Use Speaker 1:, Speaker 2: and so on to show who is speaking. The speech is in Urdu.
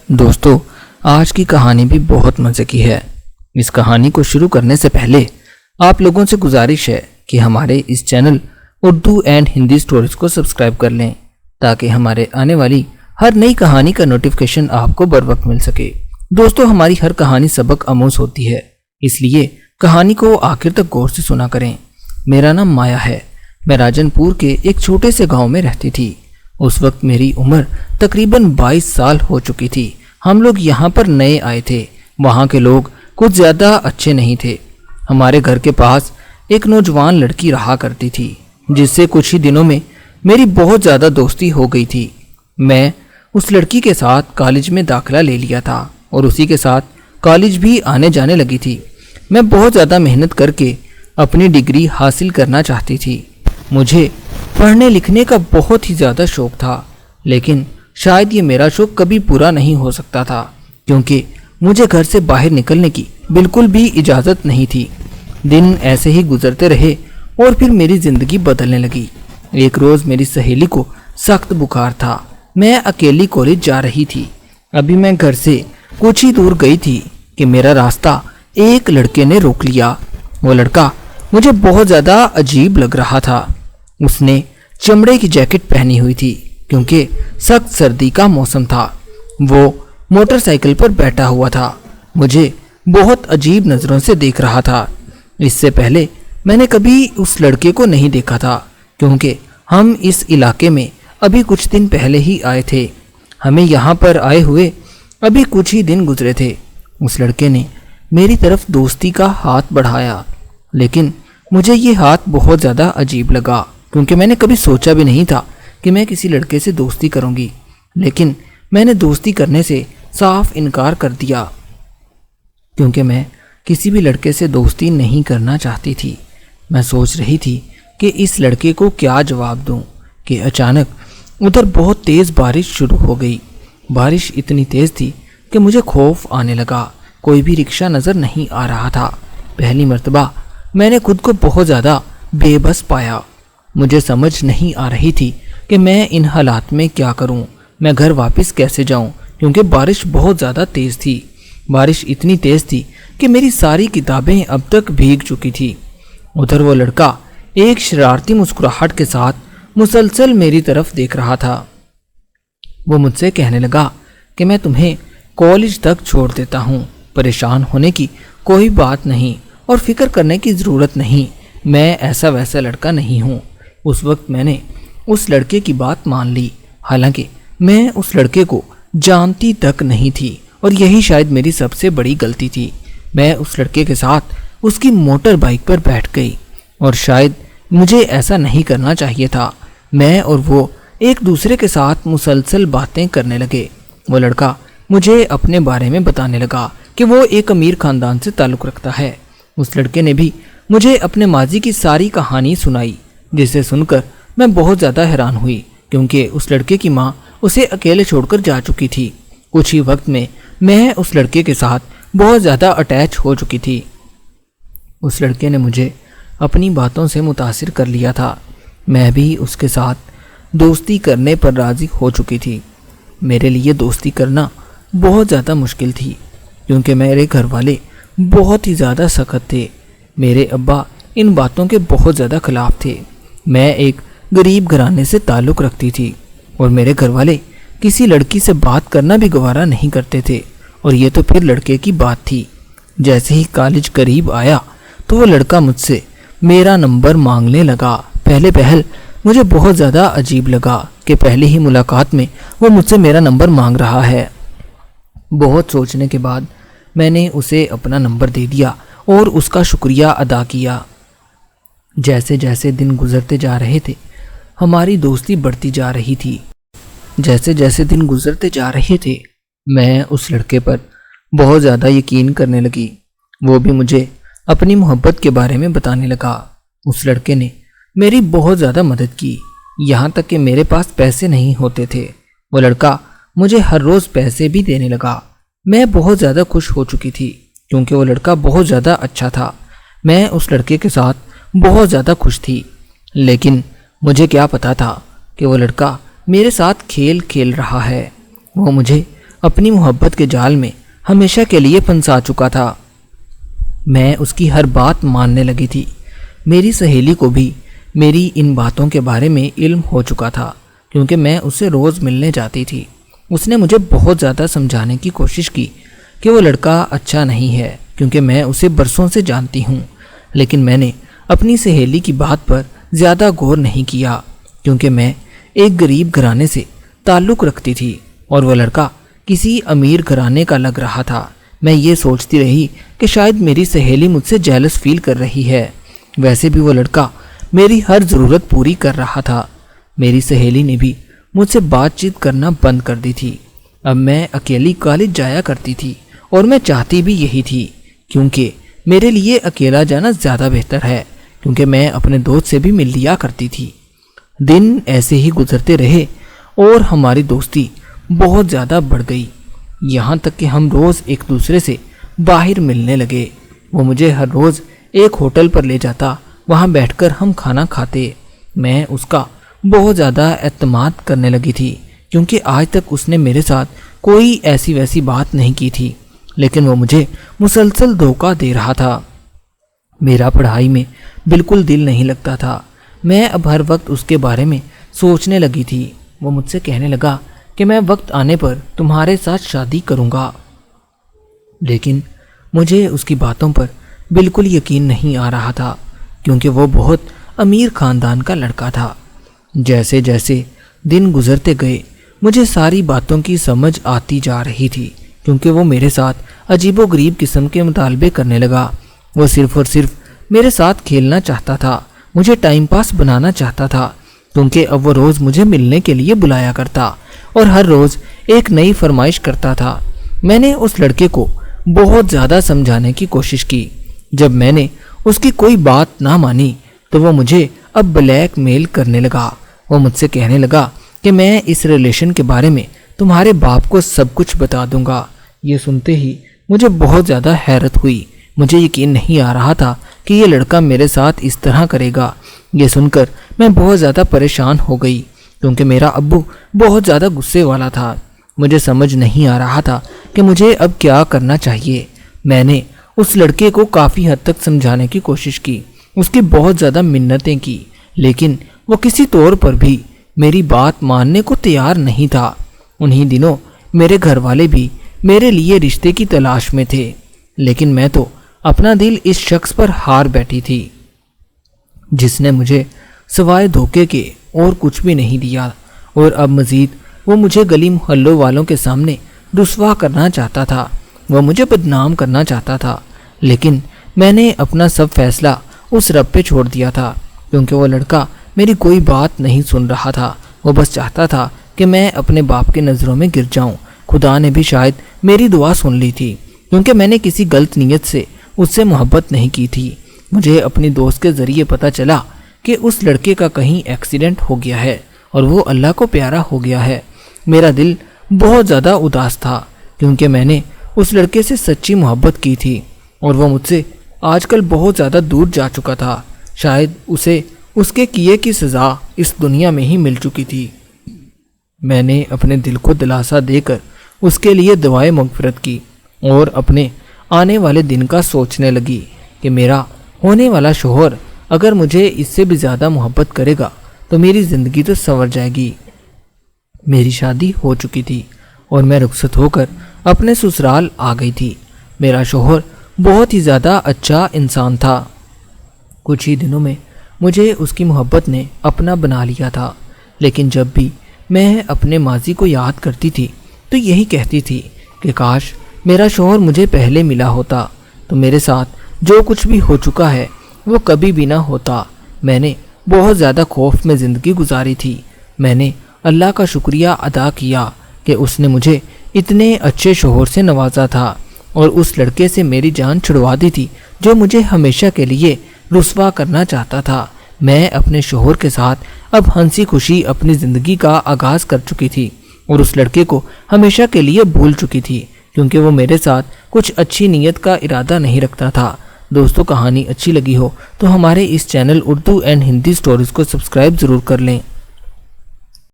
Speaker 1: دوستو، آج کی کہانی بھی بہت مزے کی ہے۔ اس کہانی کو شروع کرنے سے پہلے آپ لوگوں سے گزارش ہے کہ ہمارے اس channel Urdu and Hindi stories کو سبسکرائب کر لیں تاکہ ہمارے آنے والی ہر نئی کہانی کا نوٹیفیکیشن آپ کو بر وقت مل سکے۔ دوستو، ہماری ہر کہانی سبق آموز ہوتی ہے، اس لیے کہانی کو آخر تک غور سے سنا کریں۔ میرا نام مایا ہے۔ میں راجن پور کے ایک چھوٹے سے گاؤں میں رہتی تھی۔ اس وقت میری عمر تقریباً 22 سال ہو چکی تھی۔ ہم لوگ یہاں پر نئے آئے تھے۔ وہاں کے لوگ کچھ زیادہ اچھے نہیں تھے۔ ہمارے گھر کے پاس ایک نوجوان لڑکی رہا کرتی تھی جس سے کچھ ہی دنوں میں میری بہت زیادہ دوستی ہو گئی تھی۔ میں اس لڑکی کے ساتھ کالج میں داخلہ لے لیا تھا اور اسی کے ساتھ کالج بھی آنے جانے لگی تھی۔ میں بہت زیادہ محنت کر کے اپنی ڈگری حاصل کرنا چاہتی تھی۔ مجھے پڑھنے لکھنے کا بہت ہی زیادہ شوق تھا، لیکن شاید یہ میرا شوق کبھی پورا نہیں ہو سکتا تھا کیونکہ مجھے گھر سے باہر نکلنے کی بالکل بھی اجازت نہیں تھی۔ دن ایسے ہی گزرتے رہے اور پھر میری زندگی بدلنے لگی۔ ایک روز میری سہیلی کو سخت بخار تھا۔ میں اکیلی کالج جا رہی تھی۔ ابھی میں گھر سے کچھ ہی دور گئی تھی کہ میرا راستہ ایک لڑکے نے روک لیا۔ وہ لڑکا مجھے بہت زیادہ عجیب لگ رہا تھا۔ اس نے چمڑے کی جیکٹ پہنی ہوئی تھی کیونکہ سخت سردی کا موسم تھا۔ وہ موٹر سائیکل پر بیٹھا ہوا تھا۔ مجھے بہت عجیب نظروں سے دیکھ رہا تھا۔ اس سے پہلے میں نے کبھی اس لڑکے کو نہیں دیکھا تھا کیونکہ ہم اس علاقے میں ابھی کچھ دن پہلے ہی آئے تھے۔ ہمیں یہاں پر آئے ہوئے ابھی کچھ ہی دن گزرے تھے۔ اس لڑکے نے میری طرف دوستی کا ہاتھ بڑھایا، لیکن مجھے یہ ہاتھ بہت زیادہ عجیب لگا کیونکہ میں نے کبھی سوچا بھی نہیں تھا کہ میں کسی لڑکے سے دوستی کروں گی، لیکن میں نے دوستی کرنے سے صاف انکار کر دیا کیونکہ میں کسی بھی لڑکے سے دوستی نہیں کرنا چاہتی تھی۔ میں سوچ رہی تھی کہ اس لڑکے کو کیا جواب دوں کہ اچانک ادھر بہت تیز بارش شروع ہو گئی۔ بارش اتنی تیز تھی کہ مجھے خوف آنے لگا۔ کوئی بھی رکشہ نظر نہیں آ رہا تھا۔ پہلی مرتبہ میں نے خود کو بہت زیادہ بے بس پایا۔ مجھے سمجھ نہیں آ رہی تھی کہ میں ان حالات میں کیا کروں، میں گھر واپس کیسے جاؤں کیونکہ بارش بہت زیادہ تیز تھی۔ بارش اتنی تیز تھی کہ میری ساری کتابیں اب تک بھیگ چکی تھی۔ ادھر وہ لڑکا ایک شرارتی مسکراہٹ کے ساتھ مسلسل میری طرف دیکھ رہا تھا۔ وہ مجھ سے کہنے لگا کہ میں تمہیں کالج تک چھوڑ دیتا ہوں، پریشان ہونے کی کوئی بات نہیں اور فکر کرنے کی ضرورت نہیں، میں ایسا ویسا لڑکا نہیں ہوں۔ اس وقت میں نے اس لڑکے کی بات مان لی، حالانکہ میں اس لڑکے کو جانتی تک نہیں تھی اور یہی شاید میری سب سے بڑی غلطی تھی۔ میں اس لڑکے کے ساتھ اس کی موٹر بائیک پر بیٹھ گئی اور شاید مجھے ایسا نہیں کرنا چاہیے تھا۔ میں اور وہ ایک دوسرے کے ساتھ مسلسل باتیں کرنے لگے۔ وہ لڑکا مجھے اپنے بارے میں بتانے لگا کہ وہ ایک امیر خاندان سے تعلق رکھتا ہے۔ اس لڑکے نے بھی مجھے اپنے ماضی کی ساری کہانی سنائی، جسے سن کر میں بہت زیادہ حیران ہوئی کیونکہ اس لڑکے کی ماں اسے اکیلے چھوڑ کر جا چکی تھی۔ کچھ ہی وقت میں اس لڑکے کے ساتھ بہت زیادہ اٹیچ ہو چکی تھی۔ اس لڑکے نے مجھے اپنی باتوں سے متاثر کر لیا تھا۔ میں بھی اس کے ساتھ دوستی کرنے پر راضی ہو چکی تھی۔ میرے لیے دوستی کرنا بہت زیادہ مشکل تھی کیونکہ میرے گھر والے بہت ہی زیادہ سخت تھے۔ میرے ابا ان باتوں کے بہت زیادہ خلاف تھے۔ میں ایک غریب گھرانے سے تعلق رکھتی تھی اور میرے گھر والے کسی لڑکی سے بات کرنا بھی گوارا نہیں کرتے تھے، اور یہ تو پھر لڑکے کی بات تھی۔ جیسے ہی کالج قریب آیا تو وہ لڑکا مجھ سے میرا نمبر مانگنے لگا۔ پہل مجھے بہت زیادہ عجیب لگا کہ پہلی ہی ملاقات میں وہ مجھ سے میرا نمبر مانگ رہا ہے۔ بہت سوچنے کے بعد میں نے اسے اپنا نمبر دے دیا اور اس کا شکریہ ادا کیا۔ جیسے جیسے دن گزرتے جا رہے تھے ہماری دوستی بڑھتی جا رہی تھی۔ جیسے جیسے دن گزرتے جا رہے تھے میں اس لڑکے پر بہت زیادہ یقین کرنے لگی۔ وہ بھی مجھے اپنی محبت کے بارے میں بتانے لگا۔ اس لڑکے نے میری بہت زیادہ مدد کی، یہاں تک کہ میرے پاس پیسے نہیں ہوتے تھے۔ وہ لڑکا مجھے ہر روز پیسے بھی دینے لگا۔ میں بہت زیادہ خوش ہو چکی تھی کیونکہ وہ لڑکا بہت زیادہ اچھا تھا۔ میں اس لڑکے کے ساتھ بہت زیادہ خوش تھی، لیکن مجھے کیا پتا تھا کہ وہ لڑکا میرے ساتھ کھیل کھیل رہا ہے۔ وہ مجھے اپنی محبت کے جال میں ہمیشہ کے لیے پھنسا چکا تھا۔ میں اس کی ہر بات ماننے لگی تھی۔ میری سہیلی کو بھی میری ان باتوں کے بارے میں علم ہو چکا تھا، کیونکہ میں اسے روز ملنے جاتی تھی۔ اس نے مجھے بہت زیادہ سمجھانے کی کوشش کی کہ وہ لڑکا اچھا نہیں ہے، کیونکہ میں اسے برسوں سے جانتی ہوں، لیکن میں نے اپنی سہیلی کی بات پر زیادہ غور نہیں کیا، کیونکہ میں ایک غریب گھرانے سے تعلق رکھتی تھی اور وہ لڑکا کسی امیر گھرانے کا لگ رہا تھا۔ میں یہ سوچتی رہی کہ شاید میری سہیلی مجھ سے جیلس فیل کر رہی ہے۔ ویسے بھی وہ لڑکا میری ہر ضرورت پوری کر رہا تھا۔ میری سہیلی نے بھی مجھ سے بات چیت کرنا بند کر دی تھی۔ اب میں اکیلی کالج جایا کرتی تھی اور میں چاہتی بھی یہی تھی، کیونکہ میرے لیے اکیلا جانا زیادہ بہتر ہے، کیونکہ میں اپنے دوست سے بھی مل لیا کرتی تھی۔ دن ایسے ہی گزرتے رہے اور ہماری دوستی بہت زیادہ بڑھ گئی، یہاں تک کہ ہم روز ایک دوسرے سے باہر ملنے لگے۔ وہ مجھے ہر روز ایک ہوٹل پر لے جاتا، وہاں بیٹھ کر ہم کھانا کھاتے۔ میں اس کا بہت زیادہ اعتماد کرنے لگی تھی، کیونکہ آج تک اس نے میرے ساتھ کوئی ایسی ویسی بات نہیں کی تھی، لیکن وہ مجھے مسلسل دھوکہ دے رہا تھا۔ میرا پڑھائی میں بالکل دل نہیں لگتا تھا۔ میں اب ہر وقت اس کے بارے میں سوچنے لگی تھی۔ وہ مجھ سے کہنے لگا کہ میں وقت آنے پر تمہارے ساتھ شادی کروں گا، لیکن مجھے اس کی باتوں پر بالکل یقین نہیں آ رہا تھا، کیونکہ وہ بہت امیر خاندان کا لڑکا تھا۔ جیسے جیسے دن گزرتے گئے مجھے ساری باتوں کی سمجھ آتی جا رہی تھی، کیونکہ وہ میرے ساتھ عجیب و غریب قسم کے مطالبے کرنے لگا۔ وہ صرف اور صرف میرے ساتھ کھیلنا چاہتا تھا، مجھے ٹائم پاس بنانا چاہتا تھا، کیونکہ اب وہ روز مجھے ملنے کے لیے بلایا کرتا اور ہر روز ایک نئی فرمائش کرتا تھا۔ میں نے اس لڑکے کو بہت زیادہ سمجھانے کی کوشش کی۔ جب میں نے اس کی کوئی بات نہ مانی تو وہ مجھے اب بلیک میل کرنے لگا۔ وہ مجھ سے کہنے لگا کہ میں اس ریلیشن کے بارے میں تمہارے باپ کو سب کچھ بتا دوں گا۔ یہ سنتے ہی مجھے بہت زیادہ حیرت ہوئی۔ مجھے یقین نہیں آ رہا تھا کہ یہ لڑکا میرے ساتھ اس طرح کرے گا۔ یہ سن کر میں بہت زیادہ پریشان ہو گئی، کیونکہ میرا ابو بہت زیادہ غصے والا تھا۔ مجھے سمجھ نہیں آ رہا تھا کہ مجھے اب کیا کرنا چاہیے۔ میں نے اس لڑکے کو کافی حد تک سمجھانے کی کوشش کی، اس کی بہت زیادہ منتیں کی، لیکن وہ کسی طور پر بھی میری بات ماننے کو تیار نہیں تھا۔ انہی دنوں میرے گھر والے بھی میرے لیے رشتے کی تلاش میں تھے، لیکن میں تو اپنا دل اس شخص پر ہار بیٹھی تھی جس نے مجھے سوائے دھوکے کے اور کچھ بھی نہیں دیا، اور اب مزید وہ مجھے گلی محلوں والوں کے سامنے رسوا کرنا چاہتا تھا، وہ مجھے بدنام کرنا چاہتا تھا۔ لیکن میں نے اپنا سب فیصلہ اس رب پہ چھوڑ دیا تھا، کیونکہ وہ لڑکا میری کوئی بات نہیں سن رہا تھا۔ وہ بس چاہتا تھا کہ میں اپنے باپ کے نظروں میں گر جاؤں۔ خدا نے بھی شاید میری دعا سن لی تھی، کیونکہ میں نے کسی غلط نیت سے اس سے محبت نہیں کی تھی۔ مجھے اپنی دوست کے ذریعے پتہ چلا کہ اس لڑکے کا کہیں ایکسیڈنٹ ہو گیا ہے اور وہ اللہ کو پیارا ہو گیا ہے۔ میرا دل بہت زیادہ اداس تھا، کیونکہ میں نے اس لڑکے سے سچی محبت کی تھی اور وہ مجھ سے آج کل بہت زیادہ دور جا چکا تھا۔ شاید اسے اس کے کیے کی سزا اس دنیا میں ہی مل چکی تھی۔ میں نے اپنے دل کو دلاسا دے کر اس کے لیے دعائے مغفرت کی اور اپنے آنے والے دن کا سوچنے لگی کہ میرا ہونے والا شوہر اگر مجھے اس سے بھی زیادہ محبت کرے گا تو میری زندگی تو سنور جائے گی۔ میری شادی ہو چکی تھی اور میں رخصت ہو کر اپنے سسرال آ گئی تھی۔ میرا شوہر بہت ہی زیادہ اچھا انسان تھا۔ کچھ ہی دنوں میں مجھے اس کی محبت نے اپنا بنا لیا تھا، لیکن جب بھی میں اپنے ماضی کو یاد کرتی تھی تو یہی کہتی تھی کہ کاش میرا شوہر مجھے پہلے ملا ہوتا تو میرے ساتھ جو کچھ بھی ہو چکا ہے وہ کبھی بھی نہ ہوتا۔ میں نے بہت زیادہ خوف میں زندگی گزاری تھی۔ میں نے اللہ کا شکریہ ادا کیا کہ اس نے مجھے اتنے اچھے شوہر سے نوازا تھا اور اس لڑکے سے میری جان چھڑوا دی تھی جو مجھے ہمیشہ کے لیے رسوا کرنا چاہتا تھا۔ میں اپنے شوہر کے ساتھ اب ہنسی خوشی اپنی زندگی کا آغاز کر چکی تھی اور اس لڑکے کو ہمیشہ کے لیے بھول چکی تھی، کیونکہ وہ میرے ساتھ کچھ اچھی نیت کا ارادہ نہیں رکھتا تھا۔ دوستو، کہانی اچھی لگی ہو تو ہمارے اس channel Urdu and Hindi stories کو سبسکرائب ضرور کر لیں۔